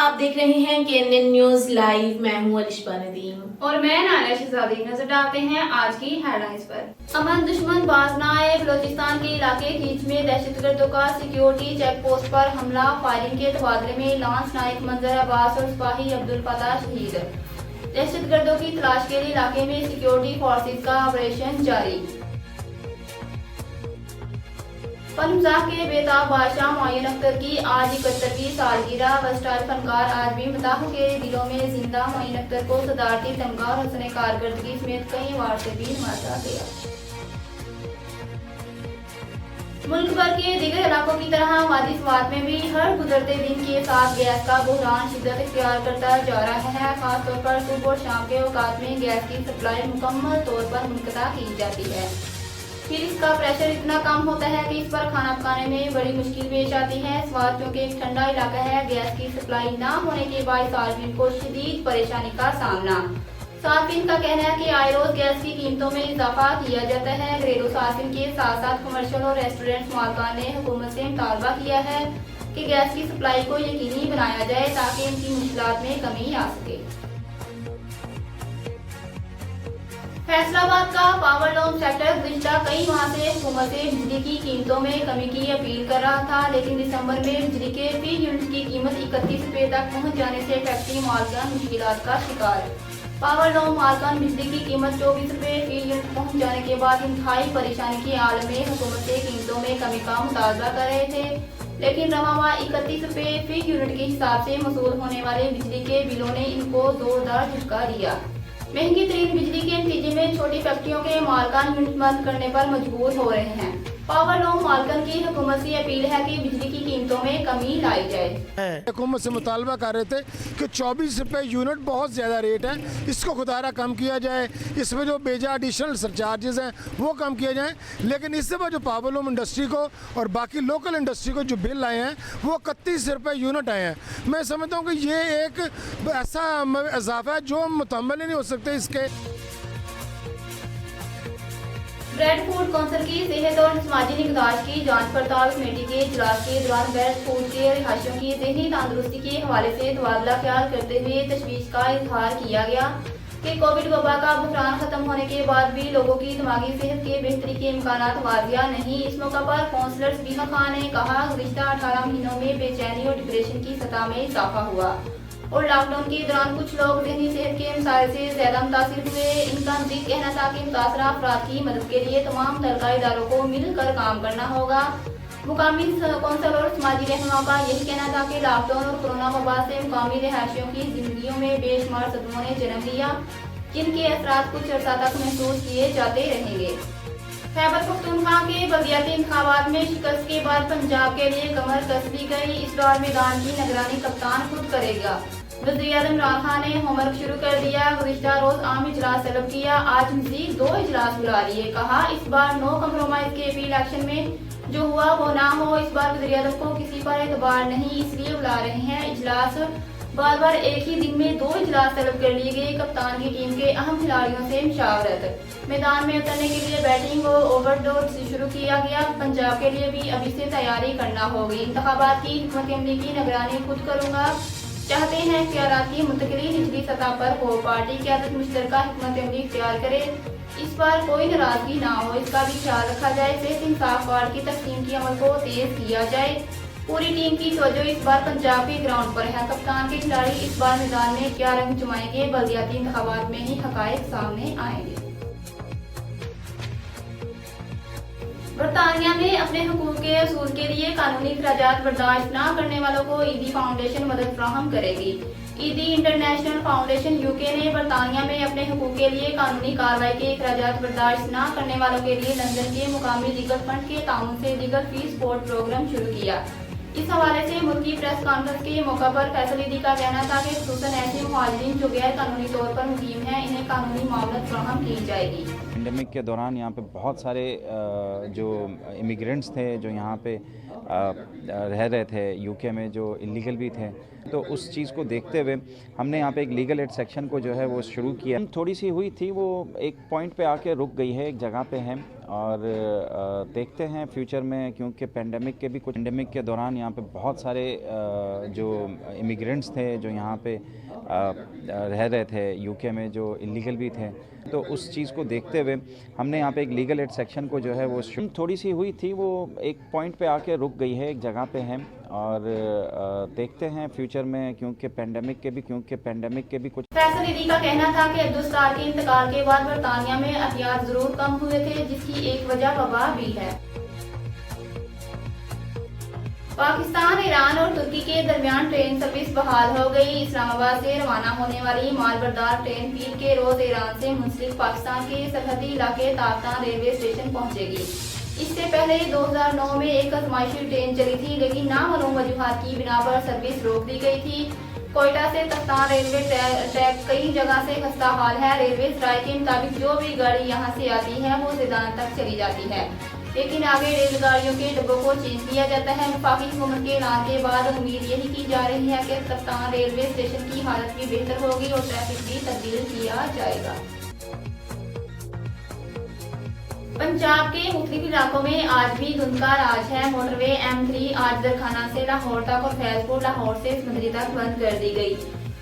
आप देख रहे हैं केएनएन न्यूज लाइव। मैं हूं अलिशा नदीम और मैं नाला शहजादी। नजर डालते हैं आज की हेडलाइंस पर। अमन दुश्मन बाज न आए। बलोचिस्तान के इलाके खींच में दहशतगर्दों का सिक्योरिटी चेक पोस्ट पर हमला। फायरिंग के तबादले में लांस नाइक मंजर अब्बास और सिपाही अब्दुल फताह शहीद। दहशतगर्दों की तलाश के लिए इलाके में सिक्योरिटी फोर्सेज का ऑपरेशन जारी। पंजाब के बेताब बादशाह मोइन अख्तर की आज 71वीं सालगिरह। वेस्टाइल फनकार आज भी मदाहों के दिलों में जिंदा। मोइन अख्तर को सदारती तमगा और हसन कारकर्दगी समेत कई अवार्ड से भी नवाजा गया। मुल्क भर के दीगर इलाकों की तरह वादी स्वात में भी हर गुजरते दिन के साथ गैस का बहरान शिद्दत इख्तियार करता जा रहा है। खासतौर पर सुबह और शाम के औकात में गैस की सप्लाई मुकम्मल तौर पर मुनक़ता की जाती है। फिर इसका प्रेशर इतना कम होता है कि इस पर खाना पकाने में बड़ी मुश्किल पेश आती है। स्वाद क्योंकि एक ठंडा इलाका है, गैस की सप्लाई न होने के बाद सार्फिन को शदीद परेशानी का सामना। सार्फिन का कहना है कि आए रोज गैस की कीमतों में इजाफा किया जाता है। घरेलू सार्फिन के साथ साथ कमर्शियल और रेस्टोरेंट मालिकान ने हुकूमत से मुतालबा किया है कि गैस की सप्लाई को यकीनी बनाया जाए ताकि इनकी मुश्किलात में कमी आ सके। फैसलाबाद का पावर लूम सेक्टर गुज़िश्ता कई माह से हुकूमत से बिजली की कीमतों में कमी की अपील कर रहा था, लेकिन दिसंबर में बिजली के फी यूनिट की कीमत 31 रुपए तक पहुंच जाने से फैक्ट्री मालिकान मुश्किलात का शिकार। पावर लूम मालिकान बिजली की कीमत 24 रुपए फी यूनिट पहुंच जाने के बाद इंतहाई परेशानी की आलम में हुकूमत से कीमतों में कमी का मुतालबा कर रहे थे, लेकिन रवा माह 31 रुपए फी यूनिट के हिसाब से वसूल होने वाले बिजली के बिलों ने इनको जोरदार झटका दिया। महंगी तरीन बिजली के नतीजे में छोटी फैक्ट्रियों के मालिकान यूनिट बंद करने पर मजबूर हो रहे हैं। पावर लूम मालिकान की हुकूमत से अपील है कि बिजली की कीमतों में कमी लाई जाए। हुकूमत से मुतालबा कर रहे थे कि 24 रुपये यूनिट बहुत ज़्यादा रेट है, इसको खुदारा कम किया जाए, इसमें जो बेजा एडिशनल सरचार्जेस हैं वो कम किए जाएं। लेकिन इससे बाद जो पावर लूम इंडस्ट्री को और बाकी लोकल इंडस्ट्री को जो बिल आए हैं वो 31 रुपये यूनिट आए हैं। मैं समझता हूँ कि ये एक ऐसा इजाफा है जो मुतम्मल ही नहीं हो सकते इसके। ब्रेड फूड कौंसिल की सेहत और समाजी निगहदाश्त की जांच पड़ताल कमेटी के इजलास के दौरान ब्रेड फूड के रिहायशियों की ज़हनी तंदुरुस्ती के हवाले से तबादला ख्याल करते हुए तशवीश का इजहार किया गया कि कोविड वबा का बहरान खत्म होने के बाद भी लोगों की दिमागी सेहत के बेहतरी के इम्कानात वाजिया नहीं। इस मौका पर कौंसलर सलीमा खान ने कहा, गुज़िश्ता 18 महीनों में बेचैनी और डिप्रेशन की सतह में इजाफा हुआ और लॉकडाउन के दौरान कुछ लोग ज़हनी सेहत के मसाइल से ज्यादा मुतासिर हुए। इनका मज़ीद कहना था कि मुतासरा अफराद की मदद के लिए तमाम मुतल्लिका इदारों को मिलकर काम करना होगा। मुकामी कौंसल और समाजी रहनुमाओं का यही कहना था कि लॉकडाउन और कोरोना वबा से मुकामी रिहायशियों की जिंदगियों में बेशुमार सदमों ने जन्म लिया, जिनके असरात कुछ अर्सा तक महसूस किए जाते रहेंगे। खैबर पख्तूनख्वा के बल्दियाती इंतखाबात में शिकस्त के बाद पंजाब के लिए कमर कस दी गई। इस बार मैदान की निगरानी कप्तान खुद करेगा। वज़ीर-ए-आज़म इमरान खान ने होमवर्क शुरू कर दिया। गुज़िश्ता रोज आम इजलास तलब किया, आज मज़ीद 2 इजलास बुला लिए। कहा, इस बार नो कम्प्रोमाइज के इलेक्शन में जो हुआ वो ना हो। इस बार वज़ीर-ए-आज़म को किसी पर एतबार नहीं, इसलिए बुला रहे हैं इजलास। बार बार एक ही दिन में 2 इजलास तलब कर लिए गए। कप्तान की टीम के अहम खिलाड़ियों से मुशावरत। मैदान में उतरने के लिए बैटिंग और ओवरडोज से शुरू किया गया। पंजाब के लिए भी अभी से तैयारी करना होगी। इंतखाबात की हिकमत अमली की निगरानी खुद करूँगा। चाहते हैं इख्तियारात की मुंतकिली निचली सतह पर हो। पार्टी क़यादत मुश्तरका हिकमत अमली इख्तियार करे। इस बार कोई नाराजगी ना हो, इसका भी ख्याल रखा जाए। सेहत इंसाफ वार्ड की तकसीम की अमल को तेज किया जाए। पूरी टीम की तवज्जो इस बार पंजाब के ग्राउंड पर है। कप्तान के खिलाड़ी इस बार मैदान में क्या रंग जमाएंगे, बल्दियाती इंतखाबात में ही हकायक सामने आएंगे। बरतानिया में अपने हुकूक के असूल के लिए कानूनी खराजात बर्दाश्त न करने वालों को ईदी फाउंडेशन मदद फराहम करेगी। ईदी इंटरनेशनल फाउंडेशन यूके ने बरतानिया में अपने हुकूक के लिए कानूनी कार्रवाई के खराजात बर्दाश्त न करने वालों के लिए लंदन के मुकामी लीगल फंड के ताउन से लीगल फी सपोर्ट प्रोग्राम शुरू किया। इस हवाले से मुल्की प्रेस कॉन्फ्रेंस के मौका पर फैसल ईदी का कहना था कि खुसूसन ऐसे मुहाजिरीन जो गैर कानूनी तौर पर मुकीम हैं, इन्हें कानूनी मामलत फराहम की जाएगी। पेंडेमिक के दौरान यहाँ पे बहुत सारे जो इमिग्रेंट्स थे जो यहाँ पे रह रहे थे यूके में, जो इलीगल भी थे, तो उस चीज़ को देखते हुए हमने यहाँ पे एक लीगल एड सेक्शन को जो है वो शुरू किया। थोड़ी सी हुई थी, वो एक पॉइंट पे आके रुक गई है, एक जगह पे है, और देखते हैं फ्यूचर में, क्योंकि पेंडेमिक के दौरान यहाँ पे बहुत सारे जो इमिग्रेंट्स थे जो यहाँ पे रह रहे थे यूके में, जो इलीगल भी थे, तो उस चीज़ को देखते हुए हमने यहाँ पे एक लीगल एड सेक्शन को जो है वो थोड़ी सी हुई थी, वो एक पॉइंट पे आके रुक गई है, एक जगह पे है। और देखते हैं फ्यूचर में, क्योंकि पेंडेमिक के भी कुछ। फैसल दीदी का कहना था कि अब्दुल सत्तार के इंतकाल के बाद बरतानिया में हथियार जरूर कम हुए थे, जिसकी एक वजह वबा भी है। पाकिस्तान, ईरान और तुर्की के दरमियान ट्रेन सर्विस बहाल हो गई। इस्लामाबाद से रवाना होने वाली मालबरदार ट्रेन पीर के रोज ईरान से मुंसलिक पाकिस्तान के सरहदी इलाके ताफ्तान रेलवे स्टेशन पहुंचेगी। इससे पहले 2009 में एक आजमाइशी ट्रेन चली थी, लेकिन नामालूम वजूहात की बिना पर सर्विस रोक दी गई थी। कोयटा से तख्तान रेलवे ट्रैक कई जगह से खस्ता हाल है। रेलवे सराय के मुताबिक जो भी गाड़ी यहां से आती है वो ज़िदान तक चली जाती है, लेकिन आगे रेलगाड़ियों के डब्बों को चेंज किया जाता है। वफाकी हुकूमत के ऐलान के बाद उम्मीद यही की जा रही है कि तख्तान रेलवे स्टेशन की हालत भी बेहतर होगी और ट्रैफिक भी तब्दील किया जाएगा। पंजाब के मुख्तलिफ इलाकों में आज भी धुंध का राज है। मोटरवे M3 आज दरखाना से लाहौर तक और फैजपुर लाहौर से समंदरी तक बंद कर दी गई।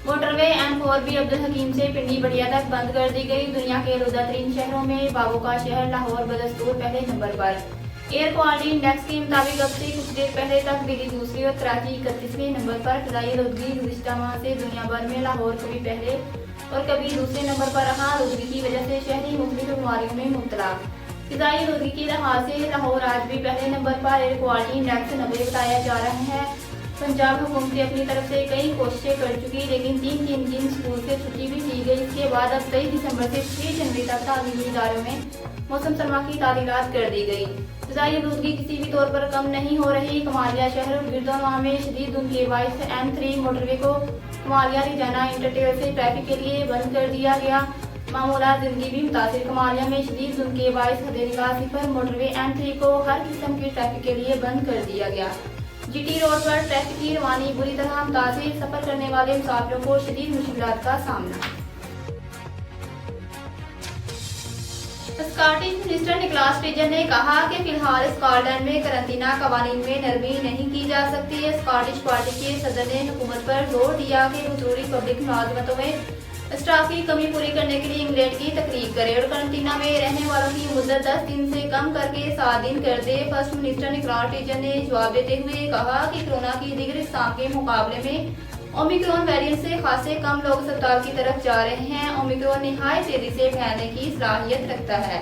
मोटरवे M4 भी अब्दुल हकीम से पिंडी बढ़िया तक बंद कर दी गई। दुनिया के आलूदा-तरीन शहरों में बाबू का शहर लाहौर बदस्तूर पहले नंबर पर। एयर क्वालिटी इंडेक्स के मुताबिक अब से कुछ देर पहले तक दिल्ली दूसरी और कराची 31वें नंबर पर। फिजाई आलूदगी गुज़िश्ता माह से दुनिया भर में लाहौर कभी पहले और कभी दूसरे नंबर पर रहा। आलूदगी की वजह से शहरी मुख्तलिफ बीमारियों में मुब्तला। फिजाई आलूदगी के लिहाज से लाहौर आज भी पहले नंबर पर एयर क्वालिटी इंडेक्स 90 बताया जा रहा है। पंजाब हुकूमत ने अपनी तरफ से कई कोशिशें कर चुकी, लेकिन 3 दिन स्कूल से छुट्टी भी की गई। इसके बाद अब 23 दिसंबर से 6 जनवरी तक तालीमी इदारों में मौसम सरमा की तालीमात कर दी गई। फिजाई आलूदगी किसी भी तौर पर कम नहीं हो रही। कमालिया शहर और गिरदोनवा में शदीद धुंध के बाइस M3 मोटरवे को कमालिया रिजाना इंटरटेल से ट्रैफिक के लिए बंद कर दिया गया। मामूला जिंदगी भी मुतासिर। कमालिया में शदीद धुंध के बाइस हद-ए-निगाह पर मोटरवे M3 को हर किस्म के ट्रैफिक के लिए बंद कर दिया गया। GT रोड पर ट्रैफिक की रवानी बुरी तरह मुतासिर। सफर करने वाले मुसाफिरों को शदीद मुश्किलात का सामना। स्कॉटिश मिनिस्टर निकोलस स्टर्जन ने कहा कि फिलहाल स्कॉटलैंड में करंतना कवानीन में नरमी नहीं की जा सकती है। स्कॉटिश पार्टी के सदर ने हुकूमत पर जोर दिया कि वो जरूरी पब्लिक मुलाजमतों में स्टाफ की कमी पूरी करने के लिए इंग्लैंड की तकरीब करे और करंतना में रहने वालों की मुद्दत 10 दिन से कम करके 7 दिन कर दे। फर्स्ट मिनिस्टर निकोलस स्टर्जन ने जवाब देते हुए कहा कि कोरोना की दीगर इक़साम के मुकाबले में ओमिक्रॉन वेरिएंट से खासे कम लोग अस्पताल की तरफ जा रहे हैं। ओमिक्रॉन निहायत तेजी से फैलने की सलाहियत रखता है,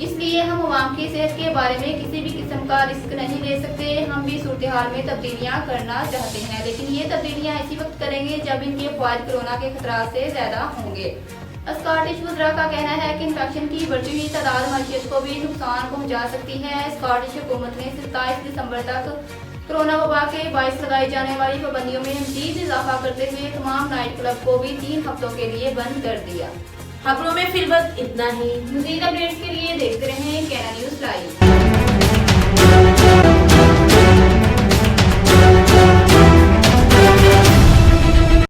इसलिए हम अवाम की सेहत के बारे में किसी भी किस्म का रिस्क नहीं ले सकते। हम भी सूरत हाल में तब्दीलियां करना चाहते हैं, लेकिन ये तब्दीलियां इसी वक्त करेंगे जब इनके फ़वाइद कोरोना के खतरात से ज्यादा होंगे। स्कॉटिश वज़रा का कहना है कि इन्फेक्शन की बढ़ती हुई तादाद मईशत को भी नुकसान पहुंचा सकती है। स्कॉटिश हुकूमत ने 27 दिसंबर तक कोरोना वबा के बायस लगाई जाने वाली पाबंदियों में मज़ीद इजाफा करते हुए तमाम नाइट क्लब को भी 3 हफ्तों के लिए बंद कर दिया। खबरों में फिलवक्त इतना ही। मज़ीद अपडेट्स के लिए देखते रहें कैना न्यूज़ लाइव।